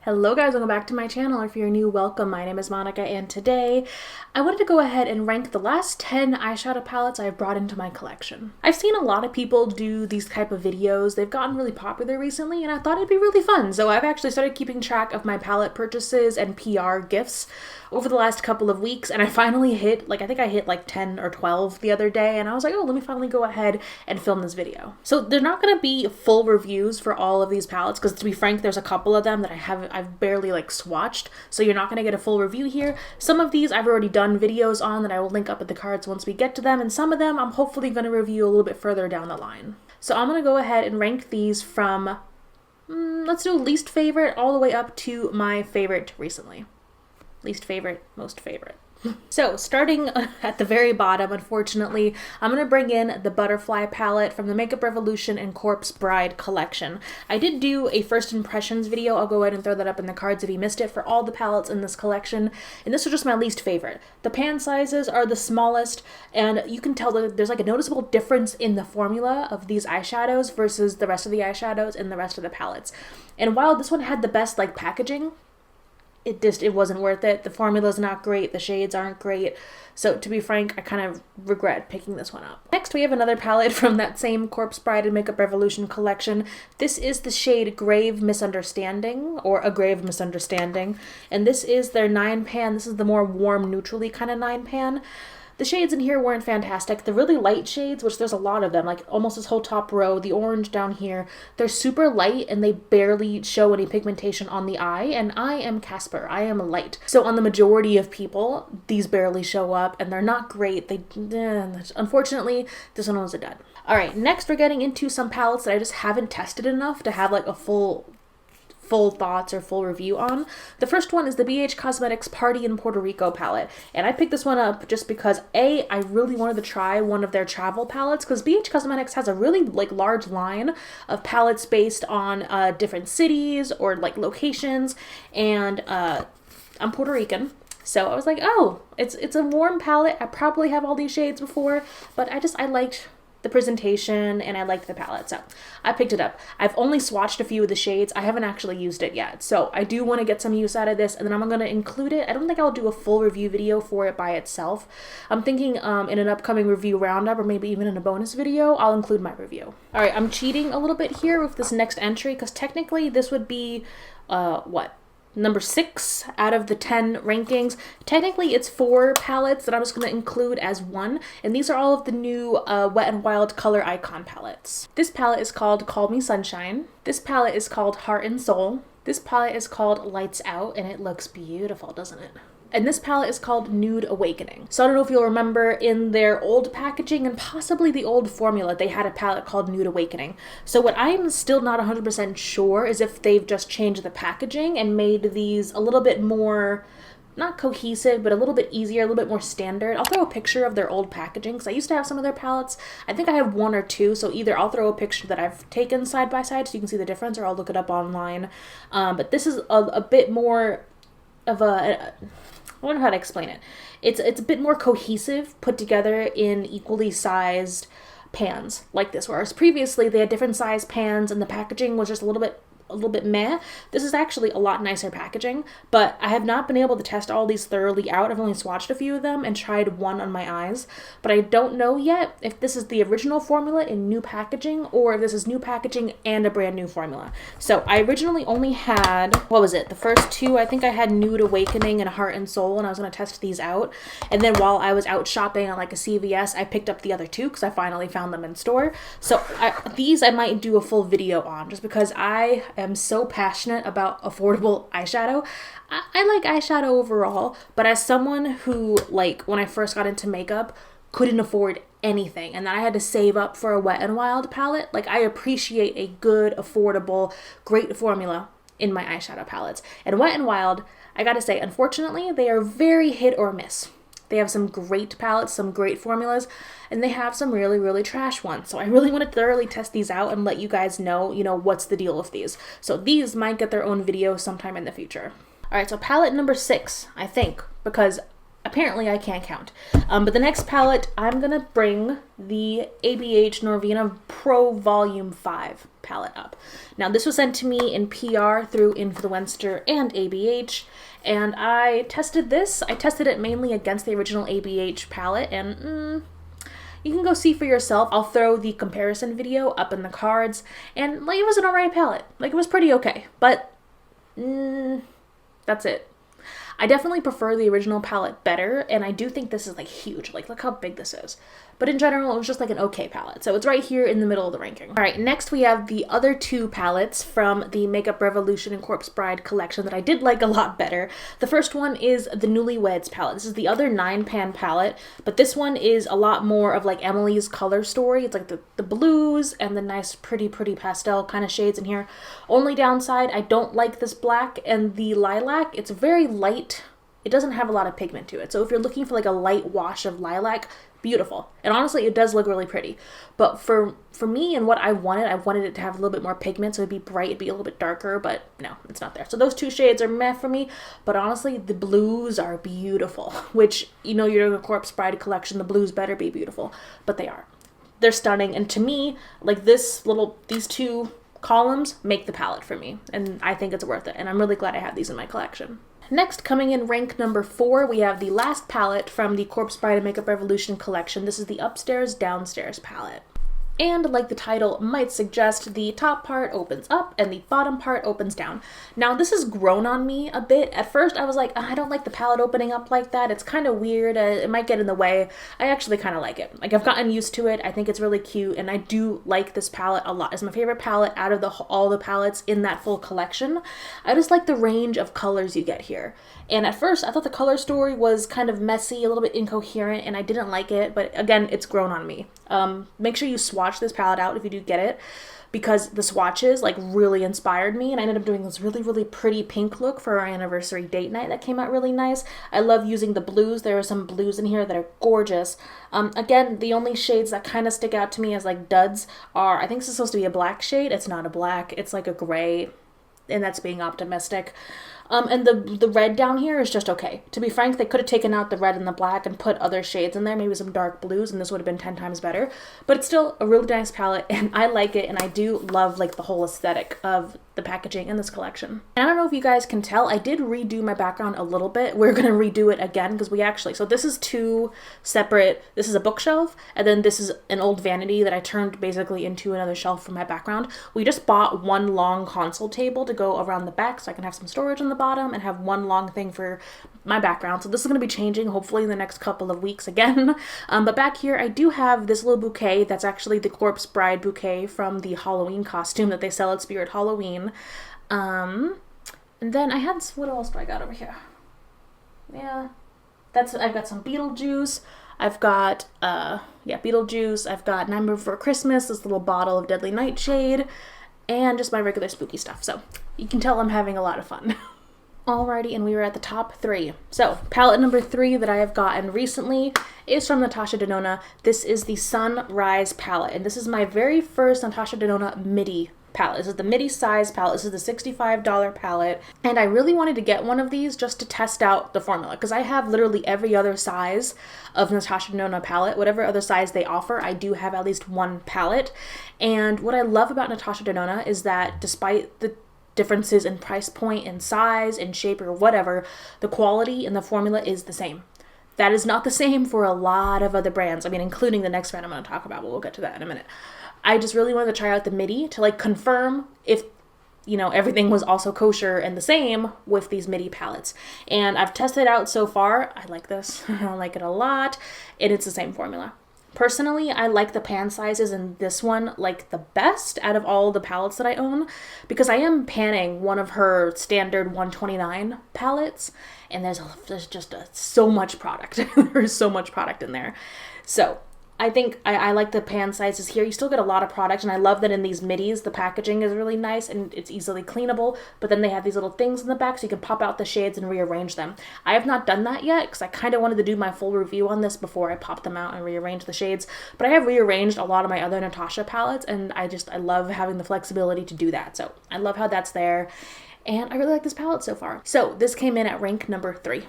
Hello guys, welcome back to my channel. If you're new, welcome. My name is Monica and today I wanted to go ahead and rank the last 10 eyeshadow palettes I've brought into my collection. I've seen a lot of people do these type of videos. They've gotten really popular recently and I thought it'd be really fun. So I've actually started keeping track of my palette purchases and PR gifts over the last couple of weeks, and I finally hit, I think I hit like 10 or 12 the other day, and I was like, oh, let me finally go ahead and film this video. So they're not going to be full reviews for all of these palettes, because to be frank, there's a couple of them that I've barely swatched, so you're not going to get a full review here. Some of these I've already done videos on that I will link up at the cards once we get to them, and some of them I'm hopefully going to review a little bit further down the line. So I'm going to go ahead and rank these from, let's do least favorite all the way up to my favorite recently. Least favorite, most favorite. So starting at the very bottom, unfortunately, I'm going to bring in the Butterfly palette from the Makeup Revolution and Corpse Bride collection. I did do a first impressions video. I'll go ahead and throw that up in the cards if you missed it, for all the palettes in this collection, and this was just my least favorite. The pan sizes are the smallest, and you can tell that there's a noticeable difference in the formula of these eyeshadows versus the rest of the eyeshadows and the rest of the palettes. And while this one had the best packaging, it wasn't worth it. The formula's not great, the shades aren't great, so to be frank, I kind of regret picking this one up. Next, we have another palette from that same Corpse Bride and Makeup Revolution collection. This is the shade Grave Misunderstanding, or A Grave Misunderstanding, and this is their 9 pan. This is the more warm, neutrally kind of 9 pan. The shades in here weren't fantastic. The really light shades, which there's a lot of them, almost this whole top row, the orange down here, they're super light and they barely show any pigmentation on the eye, and I am Casper. I am light. So on the majority of people, these barely show up and they're not great. Unfortunately, this one was a dud. Alright, next we're getting into some palettes that I just haven't tested enough to have a full thoughts or full review on. The first one is the BH Cosmetics Party in Puerto Rico palette, and I picked this one up just because I really wanted to try one of their travel palettes, because BH Cosmetics has a really large line of palettes based on different cities or locations, and I'm Puerto Rican, so I was like, oh, it's a warm palette. I probably have all these shades before, but I liked the presentation and I liked the palette, so I picked it up. I've only swatched a few of the shades. I haven't actually used it yet, so I do want to get some use out of this, and then I'm going to include it. I don't think I'll do a full review video for it by itself. I'm thinking in an upcoming review roundup, or maybe even in a bonus video, I'll include my review. Alright, I'm cheating a little bit here with this next entry, because technically this would be number 6 out of the 10 rankings. Technically, it's 4 palettes that I'm just going to include as one, and these are all of the new Wet n Wild Color Icon palettes. This palette is called Call Me Sunshine. This palette is called Heart and Soul. This palette is called Lights Out, and it looks beautiful, doesn't it? And this palette is called Nude Awakening. So I don't know if you'll remember, in their old packaging and possibly the old formula, they had a palette called Nude Awakening. So what I'm still not 100% sure is if they've just changed the packaging and made these a little bit more, not cohesive, but a little bit easier, a little bit more standard. I'll throw a picture of their old packaging, because I used to have some of their palettes. I think I have 1 or 2, so either I'll throw a picture that I've taken side by side so you can see the difference, or I'll look it up online. But this is a bit more of I don't know how to explain it. It's a bit more cohesive, put together in equally sized pans like this, whereas previously they had different size pans and the packaging was just a little bit meh. This is actually a lot nicer packaging, but I have not been able to test all these thoroughly out. I've only swatched a few of them and tried one on my eyes, but I don't know yet if this is the original formula in new packaging or if this is new packaging and a brand new formula. So I originally only had, the first 2, I think I had Nude Awakening and Heart and Soul, and I was going to test these out, and then while I was out shopping on a CVS, I picked up the other 2 because I finally found them in store. So these I might do a full video on, just because I am so passionate about affordable eyeshadow. I like eyeshadow overall, but as someone who, when I first got into makeup, couldn't afford anything, and then I had to save up for a Wet n Wild palette, I appreciate a good, affordable, great formula in my eyeshadow palettes. And Wet n Wild, I gotta say, unfortunately, they are very hit or miss. They have some great palettes, some great formulas, and they have some really, really trash ones. So I really want to thoroughly test these out and let you guys know, what's the deal with these. So these might get their own video sometime in the future. All right, so palette number 6, I think, because apparently I can't count. But the next palette, I'm gonna bring the ABH Norvina Pro Volume 5 palette up. Now this was sent to me in PR through Influencer and ABH, and I tested this. I tested it mainly against the original ABH palette, and you can go see for yourself. I'll throw the comparison video up in the cards, and like, it was an alright palette. Like, it was pretty okay, but that's it. I definitely prefer the original palette better, and I do think this is like huge. Like, look how big this is. But in general, it was just like an okay palette. So it's right here in the middle of the ranking. All right, next we have the other two palettes from the Makeup Revolution and Corpse Bride collection that I did like a lot better. The first one is the Newlyweds palette. This is the other 9-pan palette, but this one is a lot more of like Emily's color story. It's like the blues and the nice pretty pastel kind of shades in here. Only downside, I don't like this black and the lilac. It's very light. It doesn't have a lot of pigment to it. So if you're looking for like a light wash of lilac, beautiful. And honestly, it does look really pretty. But for me and what I wanted it to have a little bit more pigment, so it'd be bright, it'd be a little bit darker, but no, it's not there. So those two shades are meh for me, but honestly, the blues are beautiful, which, you know, you're doing a Corpse Bride collection, the blues better be beautiful, but they are. They're stunning, and to me, like these two columns make the palette for me, and I think it's worth it, and I'm really glad I have these in my collection. Next, coming in rank number 4, we have the last palette from the Corpse Bride and Makeup Revolution collection. This is the Upstairs Downstairs palette. And like the title might suggest, the top part opens up and the bottom part opens down. Now this has grown on me a bit. At first I was like, I don't like the palette opening up like that. It's kind of weird. It might get in the way. I actually kind of like it. Like, I've gotten used to it. I think it's really cute, and I do like this palette a lot. It's my favorite palette out of all the palettes in that full collection. I just like the range of colors you get here. And at first I thought the color story was kind of messy, a little bit incoherent, and I didn't like it, but again, it's grown on me. Make sure you swatch this palette out if you do get it, because the swatches like really inspired me, and I ended up doing this really pretty pink look for our anniversary date night that came out really nice. I love using the blues. There are some blues in here that are gorgeous. Again, the only shades that kind of stick out to me as like duds are, I think this is supposed to be a black shade. It's not a black, it's like a gray, and that's being optimistic. And the red down here is just okay. To be frank, they could have taken out the red and the black and put other shades in there, maybe some dark blues, and this would have been 10 times better. But it's still a really nice palette, and I like it, and I do love like the whole aesthetic of the packaging in this collection. And I don't know if you guys can tell, I did redo my background a little bit. We're gonna redo it again because we actually, so this is two separate, this is a bookshelf, and then this is an old vanity that I turned basically into another shelf for my background. We just bought one long console table to go around the back so I can have some storage on the bottom and have one long thing for my background. So this is going to be changing hopefully in the next couple of weeks again. But back here I do have this little bouquet that's actually the Corpse Bride bouquet from the Halloween costume that they sell at Spirit Halloween. And then I had, what else do I got over here? Yeah, I've got some Beetlejuice. I've got, Beetlejuice. I've got Nightmare Before Christmas, this little bottle of Deadly Nightshade, and just my regular spooky stuff. So you can tell I'm having a lot of fun. Alrighty, and we were at the top 3. So, palette number 3 that I have gotten recently is from Natasha Denona. This is the Sunrise palette, and this is my very first Natasha Denona Midi palette. This is the Midi size palette. This is the $65 palette, and I really wanted to get one of these just to test out the formula, because I have literally every other size of Natasha Denona palette. Whatever other size they offer, I do have at least one palette. And what I love about Natasha Denona is that despite the differences in price point and size and shape or whatever, the quality and the formula is the same. That is not the same for a lot of other brands. I mean, including the next brand I'm going to talk about, but we'll get to that in a minute. I just really wanted to try out the Midi to like confirm if, you know, everything was also kosher and the same with these Midi palettes. And I've tested it out so far. I like this. I like it a lot. And it's the same formula. Personally, I like the pan sizes in this one like the best out of all the palettes that I own, because I am panning one of her standard 129 palettes, and there's just so much product. There's so much product in there. So I think I like the pan sizes here. You still get a lot of product, and I love that in these midis, the packaging is really nice and it's easily cleanable, but then they have these little things in the back so you can pop out the shades and rearrange them. I have not done that yet because I kind of wanted to do my full review on this before I pop them out and rearrange the shades, but I have rearranged a lot of my other Natasha palettes, and I love having the flexibility to do that. So I love how that's there, and I really like this palette so far. So this came in at rank number 3.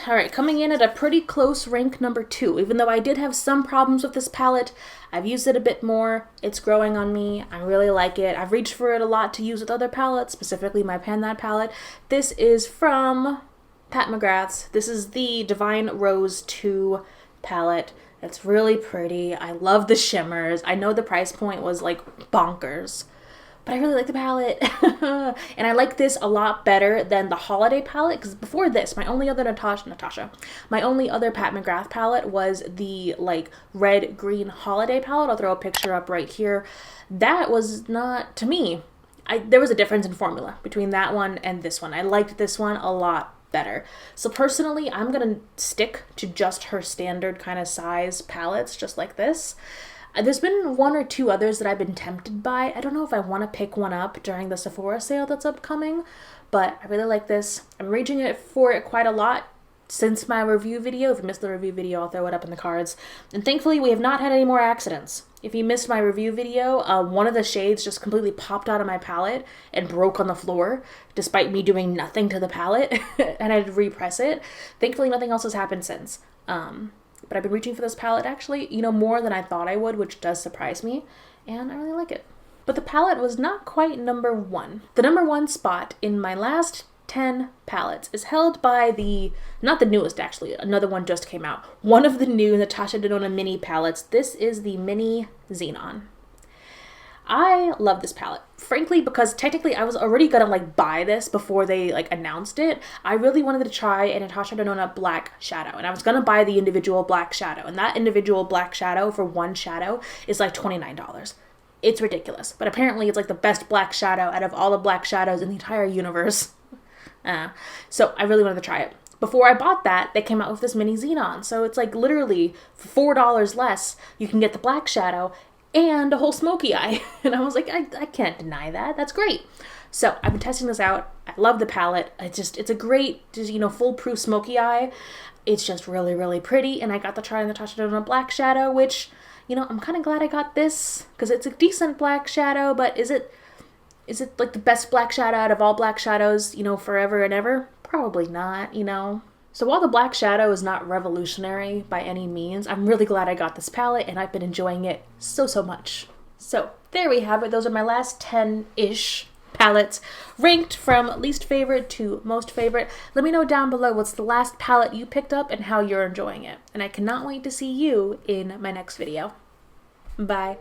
All right, coming in at a pretty close rank number 2. Even though I did have some problems with this palette, I've used it a bit more. It's growing on me. I really like it. I've reached for it a lot to use with other palettes, specifically my Pan That palette. This is from Pat McGrath's. This is the Divine Rose 2 palette. It's really pretty. I love the shimmers. I know the price point was like bonkers, but I really like the palette. And I like this a lot better than the holiday palette, because before this, my only other my only other Pat McGrath palette was the like red green holiday palette. I'll throw a picture up right here. That was not, to me, there was a difference in formula between that one and this one. I liked this one a lot better. So personally, I'm gonna stick to just her standard kind of size palettes, just like this. There's been 1 or 2 others that I've been tempted by. I don't know if I want to pick one up during the Sephora sale that's upcoming, but I really like this. I'm reaching for it quite a lot since my review video. If you missed the review video, I'll throw it up in the cards. And thankfully, we have not had any more accidents. If you missed my review video, one of the shades just completely popped out of my palette and broke on the floor, despite me doing nothing to the palette, and I had to repress it. Thankfully, nothing else has happened since. But I've been reaching for this palette actually, more than I thought I would, which does surprise me, and I really like it. But the palette was not quite number 1. The number 1 spot in my last 10 palettes is held by not the newest actually, another one just came out. One of the new Natasha Denona mini palettes. This is the Mini Xenon. I love this palette, frankly, because technically I was already gonna like buy this before they like announced it. I really wanted to try a Natasha Denona black shadow, and I was gonna buy the individual black shadow, and that individual black shadow for one shadow is like $29. It's ridiculous, but apparently it's like the best black shadow out of all the black shadows in the entire universe. So I really wanted to try it. Before I bought that, they came out with this Mini Xenon, so it's like literally for $4 less, you can get the black shadow and a whole smoky eye. And I was like, I can't deny that. That's great. So I've been testing this out. I love the palette. It's a great, foolproof smoky eye. It's just really, really pretty. And I got to try Natasha Dodonna black shadow, which, I'm kind of glad I got this because it's a decent black shadow, but is it like the best black shadow out of all black shadows, forever and ever? Probably not, So while the black shadow is not revolutionary by any means, I'm really glad I got this palette, and I've been enjoying it so much. So there we have it. Those are my last 10-ish palettes, ranked from least favorite to most favorite. Let me know down below what's the last palette you picked up and how you're enjoying it. And I cannot wait to see you in my next video. Bye.